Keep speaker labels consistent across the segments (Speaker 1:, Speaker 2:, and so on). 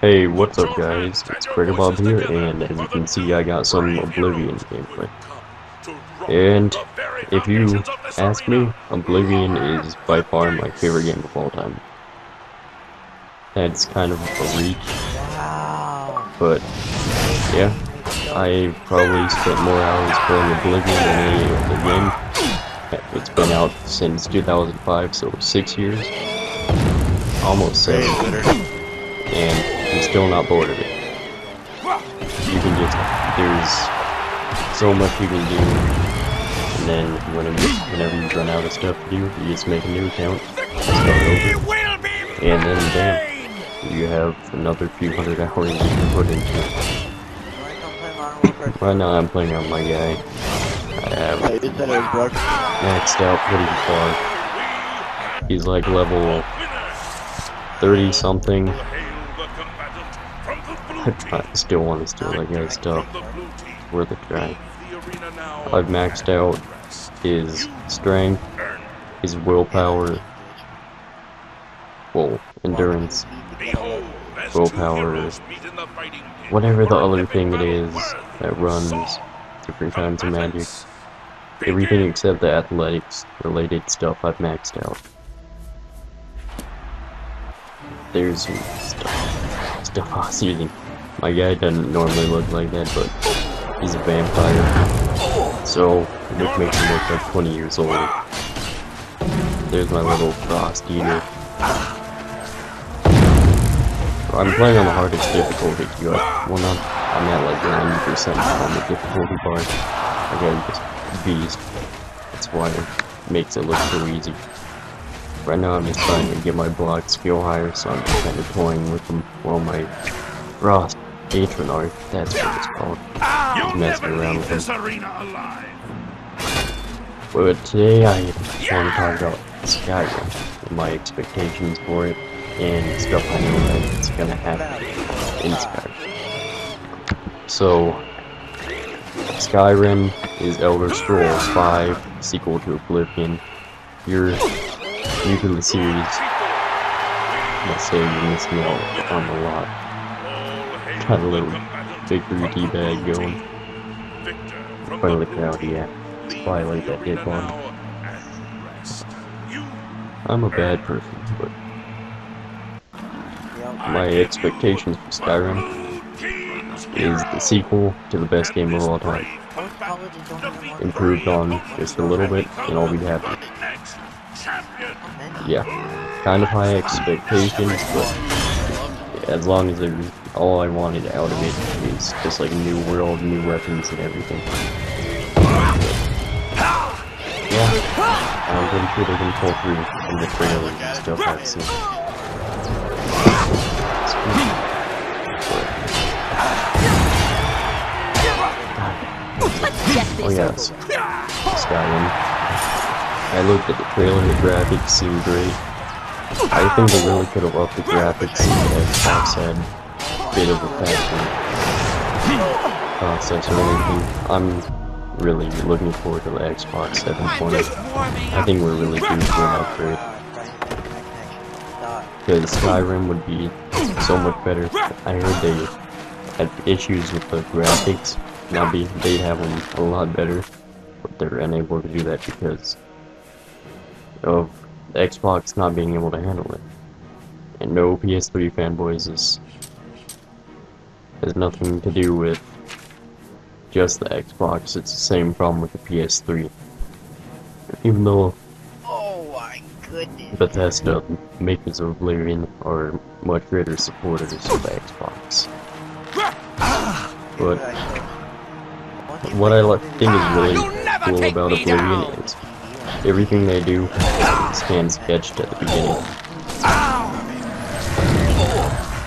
Speaker 1: Hey, what's up guys? It's GRegabob here, and as you can see I got some Oblivion gameplay. And if you ask me, Oblivion is by far my favorite game of all time. That's kind of a reach, but yeah, I probably spent more hours playing Oblivion than any other game. It's been out since 2005, so 6 years, almost 7, and I'm still not bored of it. You can just, there's so much you can do, and then whenever you run out of stuff to do, you just make a new account, start over, and then bam, you have another few hundred hours you can put into it. Right now I'm playing on my guy. I have maxed out pretty far. He's like level 30 something. I still want to steal that guy's stuff. Worth a try. I've maxed out his strength, his willpower, well, endurance, willpower, whatever the other thing it is that runs different kinds of magic. Everything except the athletics related stuff I've maxed out. There's some stuff I was using. My guy doesn't normally look like that, but he's a vampire, so it makes him look like 20 years old. There's my little frost eater. I'm playing on the hardest difficulty. I'm at like 90% on the difficulty bar. I got this beast. That's why it makes it look so easy. Right now I'm just trying to get my block skill higher, so I'm just kind of toying with them while my frost patron art, that's what it's called. Just messing around with them. But today I want to talk about Skyrim, and my expectations for it, and stuff I know that it's gonna happen in Skyrim. So, Skyrim is Elder Scrolls 5, sequel to Oblivion. You're new to the series. Let's say you're missing out on a lot. Got a little victory D-bag going. In front of the crowd, yeah. It's probably like that hit one. I'm a bad person, but my expectations for Skyrim is the sequel to the best game of all time. Improved on just a little bit, and I'll be happy. Yeah, kind of high expectations, but as long as all I wanted out of it is just like a new world, new weapons, and everything. Yeah, I'm pretty sure they can pull through in the trailers and stuff I've seen. Oh yes, Skyrim. I looked at the trailer, the graphics seemed great. I think they really could have upped the graphics and the Xbox had a bit of a faster processor and everything. I'm really looking forward to the Xbox 720. I think we're really due for an upgrade. Because Skyrim would be so much better. I heard they had issues with the graphics. Now they have them a lot better, but they're unable to do that because of the Xbox not being able to handle it. And no, PS3 fanboys has nothing to do with just the Xbox. It's the same problem with the PS3. Even though Bethesda, makers of Oblivion, are much greater supporters of the Xbox. But what I think is really cool about Oblivion is everything they do is hand-sketched at the beginning.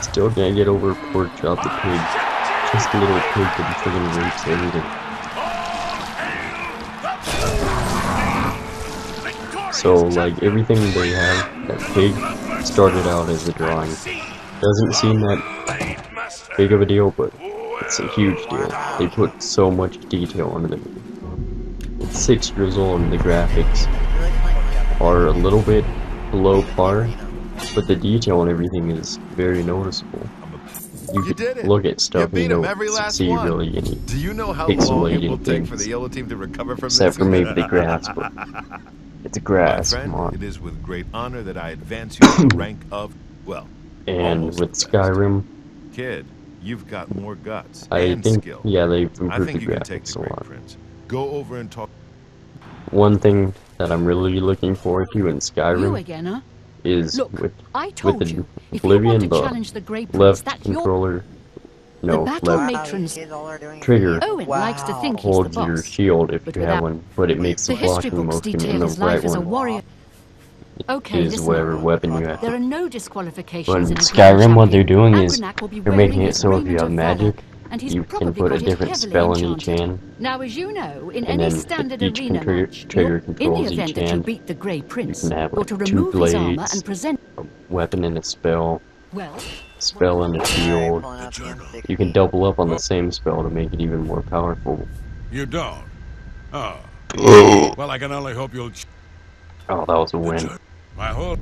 Speaker 1: Still can't get over Porkchop the pig. Just a little pig that friggin' rapes everything. So, like, everything they have, that pig, started out as a drawing. Doesn't seem that big of a deal, but it's a huge deal. They put so much detail into it. It's 6 years old and the graphics are a little bit below par, but the detail and everything is very noticeable. You
Speaker 2: did
Speaker 1: can
Speaker 2: it.
Speaker 1: look at stuff and you
Speaker 2: beat 'em
Speaker 1: don't
Speaker 2: every last
Speaker 1: see
Speaker 2: one.
Speaker 1: really any
Speaker 2: Do you know how long it will
Speaker 1: pixelated
Speaker 2: take for the
Speaker 1: things,
Speaker 2: yellow team to recover from
Speaker 1: except
Speaker 2: this?
Speaker 1: for maybe the grass, but it's
Speaker 2: My
Speaker 1: grass,
Speaker 2: friend,
Speaker 1: come on.
Speaker 2: it is with great honor that I advance you to the rank of, well,
Speaker 1: And
Speaker 2: almost
Speaker 1: with
Speaker 2: the best.
Speaker 1: Skyrim,
Speaker 2: Kid, you've got more guts
Speaker 1: I
Speaker 2: and
Speaker 1: think,
Speaker 2: skill.
Speaker 1: yeah, they've
Speaker 2: I
Speaker 1: improved
Speaker 2: think
Speaker 1: the
Speaker 2: you can take the
Speaker 1: graphics a
Speaker 2: Great
Speaker 1: lot.
Speaker 2: Prince. Go over and talk.
Speaker 1: One thing that I'm really looking forward to in
Speaker 3: You
Speaker 1: Skyrim
Speaker 3: again, huh?
Speaker 1: is
Speaker 3: Look, I
Speaker 1: with
Speaker 3: told
Speaker 1: the
Speaker 3: you, if you want
Speaker 1: Oblivion,
Speaker 3: to
Speaker 1: the
Speaker 3: challenge the Grey Prince,
Speaker 1: left
Speaker 3: that's your...
Speaker 1: controller,
Speaker 3: The
Speaker 1: no,
Speaker 3: battle
Speaker 1: left
Speaker 3: matrons...
Speaker 1: trigger
Speaker 3: Owen likes to think he's the
Speaker 1: holds your
Speaker 3: boss.
Speaker 1: shield if
Speaker 3: But
Speaker 1: you have
Speaker 3: without...
Speaker 1: one, but it makes the
Speaker 3: The history
Speaker 1: blocking
Speaker 3: books
Speaker 1: motion in
Speaker 3: detail
Speaker 1: the
Speaker 3: his
Speaker 1: right
Speaker 3: life as a
Speaker 1: one
Speaker 3: warrior. Okay,
Speaker 1: is
Speaker 3: listen
Speaker 1: whatever
Speaker 3: up.
Speaker 1: weapon you have.
Speaker 3: There are no
Speaker 1: But
Speaker 3: disqualifications
Speaker 1: in
Speaker 3: in a
Speaker 1: Skyrim, what they're doing is
Speaker 3: Agranak will be
Speaker 1: they're
Speaker 3: wearing
Speaker 1: making it
Speaker 3: his
Speaker 1: so if you
Speaker 3: raiment
Speaker 1: have
Speaker 3: of valor,
Speaker 1: magic,
Speaker 3: and he's
Speaker 1: you can
Speaker 3: probably
Speaker 1: put a
Speaker 3: got it
Speaker 1: different
Speaker 3: heavily
Speaker 1: spell in each
Speaker 3: enchanted.
Speaker 1: hand,
Speaker 3: Now, as you know, in
Speaker 1: and
Speaker 3: any
Speaker 1: then
Speaker 3: standard
Speaker 1: each
Speaker 3: arena match,
Speaker 1: trigger
Speaker 3: in the
Speaker 1: controls each
Speaker 3: event that you
Speaker 1: hand.
Speaker 3: beat the Grey
Speaker 1: You
Speaker 3: Prince,
Speaker 1: can have
Speaker 3: you're to
Speaker 1: like 2
Speaker 3: remove his armor
Speaker 1: blades,
Speaker 3: and present...
Speaker 1: a weapon and a spell,
Speaker 3: Well,
Speaker 1: spell and a shield. You can double up on the same spell to make it even more powerful.
Speaker 4: You don't? Oh. Well, I can only hope you'll...
Speaker 1: Oh, that was a win.
Speaker 4: My whole...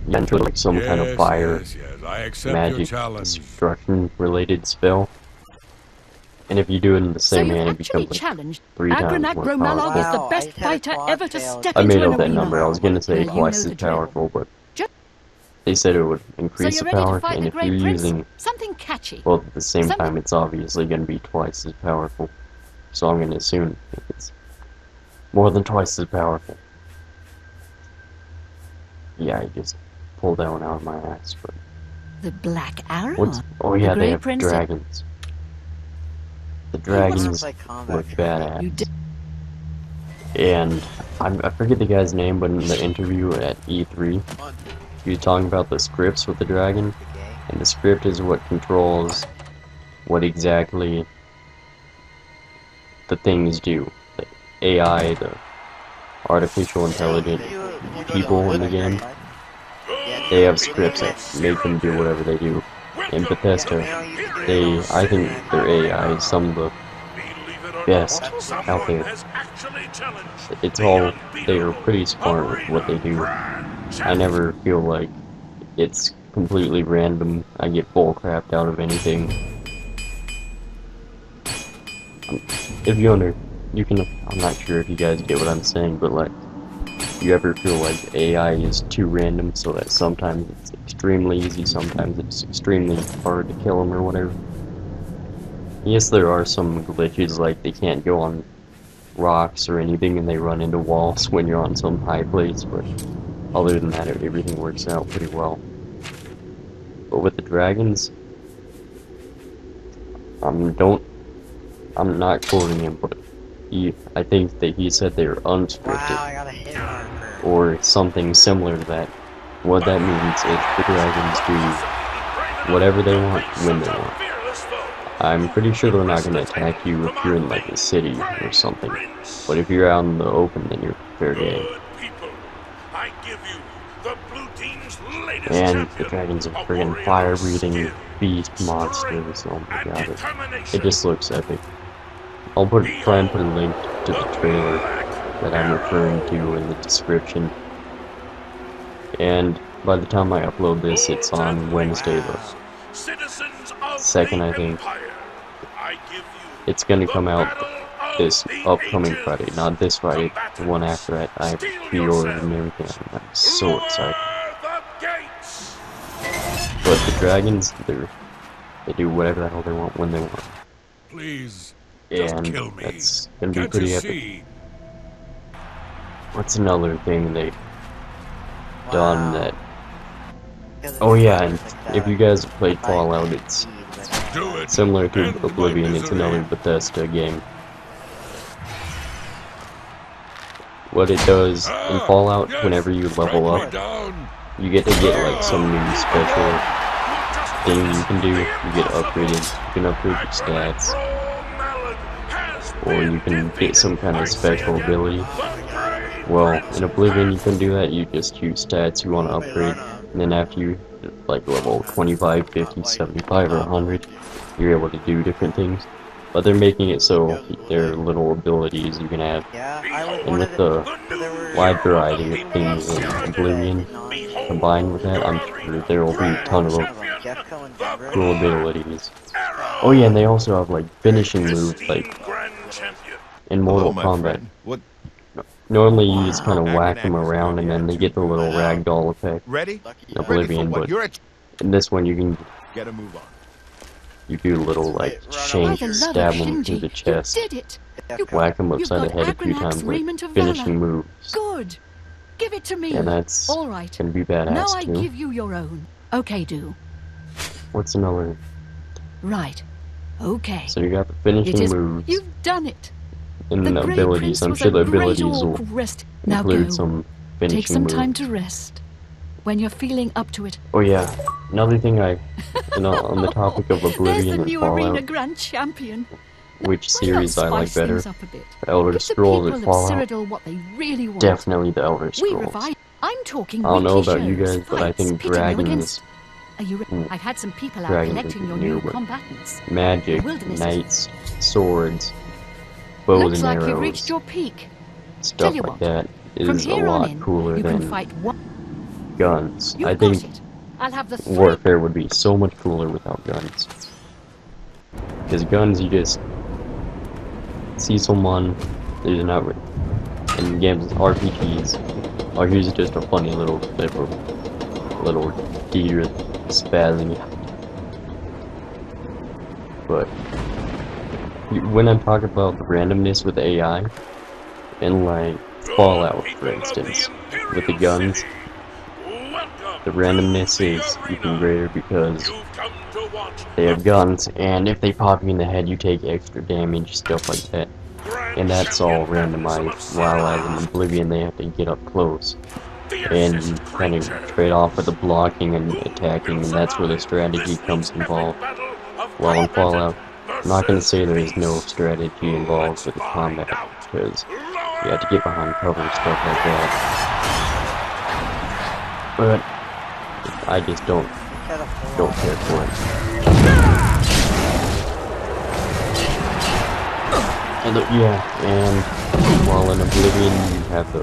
Speaker 1: You enter like some kind of fire,
Speaker 4: yes. I accept your
Speaker 1: magic,
Speaker 4: challenge.
Speaker 1: destruction related spell. And if you do it in the
Speaker 3: so
Speaker 1: same
Speaker 3: you've
Speaker 1: hand, it
Speaker 3: actually
Speaker 1: becomes like
Speaker 3: challenged
Speaker 1: 3 times
Speaker 3: Agranak
Speaker 1: more
Speaker 3: Gromalog
Speaker 1: powerful.
Speaker 3: is the best fighter ever to step
Speaker 1: I
Speaker 3: into
Speaker 1: made
Speaker 3: an
Speaker 1: up that
Speaker 3: arena.
Speaker 1: number. I was gonna say
Speaker 3: Well, you
Speaker 1: twice
Speaker 3: know
Speaker 1: as
Speaker 3: the drill.
Speaker 1: powerful, but
Speaker 3: Ju-
Speaker 1: they said it would
Speaker 3: So
Speaker 1: increase
Speaker 3: you're
Speaker 1: the
Speaker 3: ready to
Speaker 1: power,
Speaker 3: fight
Speaker 1: and
Speaker 3: the
Speaker 1: if
Speaker 3: Grey
Speaker 1: you're
Speaker 3: Prince?
Speaker 1: using,
Speaker 3: Something catchy.
Speaker 1: well, at the same
Speaker 3: Something-
Speaker 1: time, it's obviously gonna be twice as powerful. So I'm gonna assume it's more than twice as powerful. Yeah, I just pulled that one out of my ass, but...
Speaker 3: The Black Arrow.
Speaker 1: What's... Oh yeah,
Speaker 3: The
Speaker 1: they
Speaker 3: Grey
Speaker 1: have
Speaker 3: Prince...
Speaker 1: dragons. The dragons
Speaker 3: Like
Speaker 1: look
Speaker 3: You
Speaker 1: badass.
Speaker 3: did.
Speaker 1: And I forget the guy's name, but in the interview at E3, he was talking about the scripts with the dragon, and the script is what controls what exactly the things do. The AI, the artificial intelligent people in the game, they have scripts that make them do whatever they do. In Bethesda, I think their AI is some of the best out there. It's all, they are pretty smart with what they do. I never feel like it's completely random. I get bull crapped out of anything. If I'm not sure if you guys get what I'm saying, but like, you ever feel like AI is too random so that sometimes it's extremely easy, sometimes it's extremely hard to kill them or whatever? Yes, there are some glitches, like they can't go on rocks or anything and they run into walls when you're on some high place, but other than that, everything works out pretty well. But with the dragons, I'm not quoting him, but I think that he said they were unscripted, or something similar to that. What that means is the dragons do whatever they want, when they want. I'm pretty sure they're not going to attack you if you're in like a city or something, but if you're out in the open, then you're fair game. And the dragons are friggin' fire-breathing beast monsters. Oh my god, it just looks epic. I'll try and put a link to the trailer that I'm referring to in the description. And by the time I upload this, it's on Wednesday the 2nd, I think. It's gonna come out this upcoming Friday, not this Friday, the one after that. I have pre-ordered and everything. I'm so excited. But the dragons, they do whatever the hell they want when they want.
Speaker 4: Please,
Speaker 1: and
Speaker 4: kill me.
Speaker 1: That's gonna be
Speaker 4: Can't
Speaker 1: pretty
Speaker 4: you
Speaker 1: epic.
Speaker 4: see?
Speaker 1: What's another thing they've done that... Oh yeah, and if you guys have played Fallout, it's
Speaker 4: Do it.
Speaker 1: similar to
Speaker 4: End my
Speaker 1: Oblivion. It's
Speaker 4: misery.
Speaker 1: another Bethesda game. What it does in Fallout, whenever you level up, you get to get like some new special thing you can do. You get upgraded. You can upgrade your stats, or you can get some kind of special ability. Well, in Oblivion you can do that. You just choose stats you want to upgrade, and then after you like level 25, 50, 75, or 100, you're able to do different things. But they're making it so there are little abilities you can have. And with the wide variety of things in Oblivion, combined with that, I'm sure there will be a ton of cool abilities. Oh yeah, and they also have like finishing moves, like in Mortal Kombat.
Speaker 2: What?
Speaker 1: Normally you just kind of whack them around and then they get the little ragdoll effect.
Speaker 2: Ready?
Speaker 1: In Oblivion, but in this one you can
Speaker 2: Get a move on.
Speaker 1: you do little like shank, stab them through the chest,
Speaker 3: You did it.
Speaker 1: whack them
Speaker 3: You've
Speaker 1: upside the
Speaker 3: got
Speaker 1: head a few
Speaker 3: Agronach's
Speaker 1: times
Speaker 3: raiment
Speaker 1: with
Speaker 3: of
Speaker 1: finishing
Speaker 3: valor.
Speaker 1: moves.
Speaker 3: Good. Give it to me.
Speaker 1: And that's
Speaker 3: all right.
Speaker 1: gonna be
Speaker 3: Now
Speaker 1: badass
Speaker 3: I
Speaker 1: too.
Speaker 3: give you your own. Okay, do.
Speaker 1: What's another?
Speaker 3: Right. Okay.
Speaker 1: So you got the
Speaker 3: It
Speaker 1: finishing
Speaker 3: is.
Speaker 1: moves
Speaker 3: You've done it.
Speaker 1: and the
Speaker 3: Grey
Speaker 1: abilities.
Speaker 3: Prince
Speaker 1: I'm
Speaker 3: was
Speaker 1: sure
Speaker 3: a
Speaker 1: the
Speaker 3: great
Speaker 1: abilities
Speaker 3: orc.
Speaker 1: will
Speaker 3: Rest. Now
Speaker 1: include
Speaker 3: go.
Speaker 1: some finishing
Speaker 3: Take some
Speaker 1: moves.
Speaker 3: time to rest. When you're feeling up to it.
Speaker 1: Oh yeah, another thing on the topic of
Speaker 3: There's the
Speaker 1: Oblivion and
Speaker 3: new arena
Speaker 1: Fallout,
Speaker 3: grand champion.
Speaker 1: which
Speaker 3: Why not
Speaker 1: series I like
Speaker 3: spice
Speaker 1: better,
Speaker 3: things up a bit?
Speaker 1: the Elder
Speaker 3: Give the
Speaker 1: Scrolls or
Speaker 3: people of
Speaker 1: Fallout?
Speaker 3: Cyrodiil what they really want.
Speaker 1: Definitely the Elder
Speaker 3: We
Speaker 1: Scrolls.
Speaker 3: revive. I'm talking
Speaker 1: I don't know
Speaker 3: weekly
Speaker 1: about you
Speaker 3: shows,
Speaker 1: guys, but I
Speaker 3: fights,
Speaker 1: think
Speaker 3: pitting them
Speaker 1: dragons,
Speaker 3: against- Are you I've had some people out
Speaker 1: dragons
Speaker 3: collecting
Speaker 1: are
Speaker 3: your
Speaker 1: new,
Speaker 3: new
Speaker 1: but
Speaker 3: combatants.
Speaker 1: magic,
Speaker 3: The wilderness is-
Speaker 1: knights, swords, bows
Speaker 3: Looks
Speaker 1: and
Speaker 3: like
Speaker 1: arrows,
Speaker 3: you've reached your peak.
Speaker 1: stuff
Speaker 3: Tell you
Speaker 1: like
Speaker 3: what,
Speaker 1: that
Speaker 3: From
Speaker 1: is a
Speaker 3: here on
Speaker 1: lot
Speaker 3: in,
Speaker 1: cooler
Speaker 3: you can
Speaker 1: than
Speaker 3: fight one.
Speaker 1: guns.
Speaker 3: You've
Speaker 1: I
Speaker 3: got
Speaker 1: think
Speaker 3: it. I'll have the three.
Speaker 1: warfare would be so much cooler without guns. Because guns, you just see someone, there's not in games, RPGs. Oh, here's just a funny little clip of little deer spazzing. But when I'm talking about the randomness with AI, and like Fallout, for instance, with the guns, the randomness is even greater because they have guns, and if they pop you in the head, you take extra damage, stuff like that. And that's all randomized, while as in Oblivion, they have to get up close and kind of trade off with the blocking and attacking, and that's where the strategy comes involved. While in Fallout, I'm not going to say there is no strategy involved with the combat, because you have to get behind cover and stuff like that. But I just don't care for it. And and while in Oblivion you have the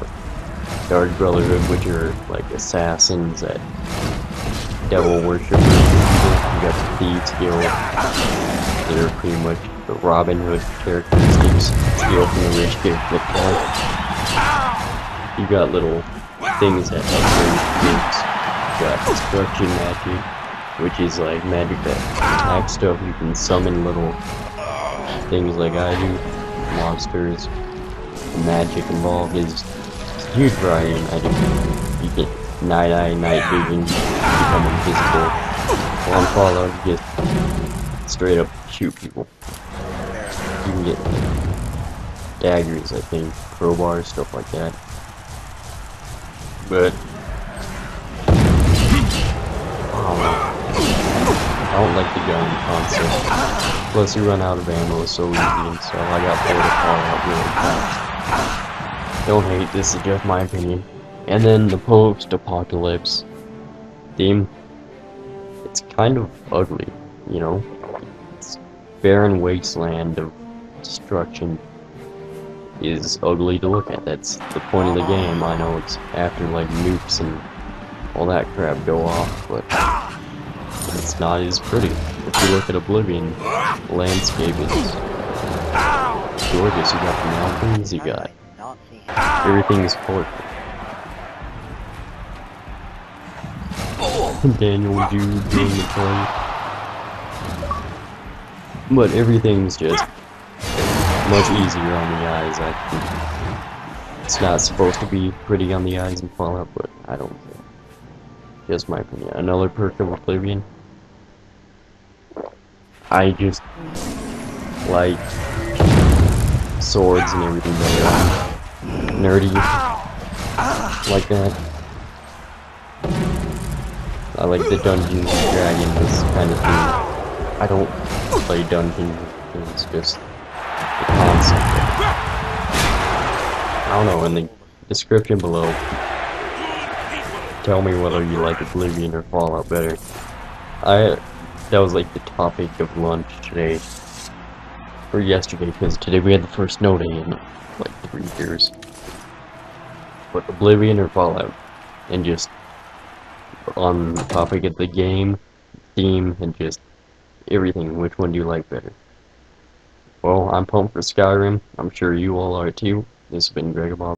Speaker 1: Dark Brotherhood, which are like assassins that devil worshippers. You got the Thieves Guild. They're pretty much the Robin Hood characteristics. Steal from the rich, get flipped out. You got little things that upgrade things. You got destruction magic, which is like magic that attack stuff. You can summon little things like I do. Monsters. The magic involved is huge variety of magic. You get night eye, night vision, become invisible. While on Fallout, you just straight up shoot people. You can get daggers, I think, crowbars, stuff like that. But I don't like the gun concept. Plus, you run out of ammo so easy, and so I got bored of Fallout really fast. Don't hate, this is just my opinion. And then the post-apocalypse theme, it's kind of ugly, you know? It's barren wasteland of destruction is ugly to look at. That's the point of the game. I know it's after like nukes and all that crap go off, but it's not as pretty. If you look at Oblivion, the landscape is gorgeous. You got the mountains, you got everything's perfect. Daniel Jude doing the play. But everything's just much easier on the eyes, I think. It's not supposed to be pretty on the eyes in Fallout, but I don't care. Just my opinion. Another perk of Oblivion, I just like swords and everything that are nerdy like that. I like the Dungeons and Dragons kind of thing. I don't play Dungeons, it's just the concept of it. I don't know, in the description below, tell me whether you like Oblivion or Fallout better. That was like the topic of lunch today, or yesterday, because today we had the first snow day in like 3 years. But Oblivion or Fallout, and just on the topic of the game, theme, and just everything. Which one do you like better? Well, I'm pumped for Skyrim. I'm sure you all are too. This has been GregaboB.